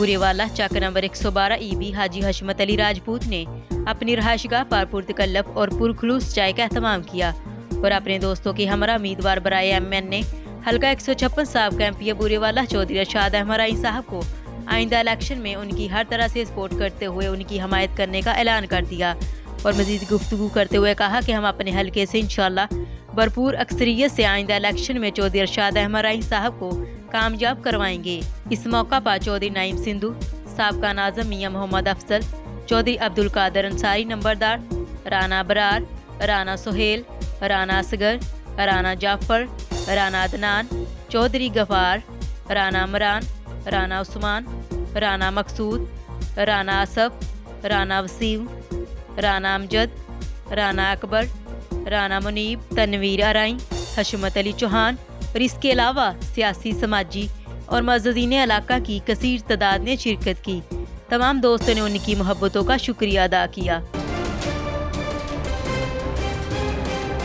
بوریوالا چک number 112 EB حاجی حشمت علی راجپوت نے اپنی رہائش گاہ پر پرتکلف اور پرخلوص چائے کا اہتمام کیا اور اپنے دوستوں کے ہمراہ امیدوار برائے MN حلقہ 156 سابقہ MP بوریوالا چودھری ارشاد احمد رائی صاحب کو آئندہ الیکشن میں ان کی ہر طرح سے سپورٹ کرتے ہوئے ان کی حمایت کرنے کا اعلان کر دیا اور مزید گفتگو کرتے ہوئے کہا کہ ہم اپنے حلقے سے انشاءاللہ بھرپور اکثریت سے آئندہ الیکشن میں چودھری ارشاد احمد رائی صاحب کو کامیاب کروائیں گے۔ اس موقع پر چودھری نعیم سندھو، سابقہ ناظم میاں محمد افضل، چودھری عبدالقادر انصاری نمبردار، رانا برار، رانا سہیل، رانا اصغر، رانا جعفر، رانا عدنان، چودھری غفار، رانا عمران، رانا عثمان، رانا مقصود، رانا آصف، رانا وسیم، رانا امجد، رانا اکبر، رانا منیب، تنویر ارائیں، حشمت علی چوہان اور اس کے علاوہ سیاسی، سماجی اور معززین علاقہ کی کثیر تعداد نے شرکت کی۔ تمام دوستوں نے ان کی محبتوں کا شکریہ ادا کیا۔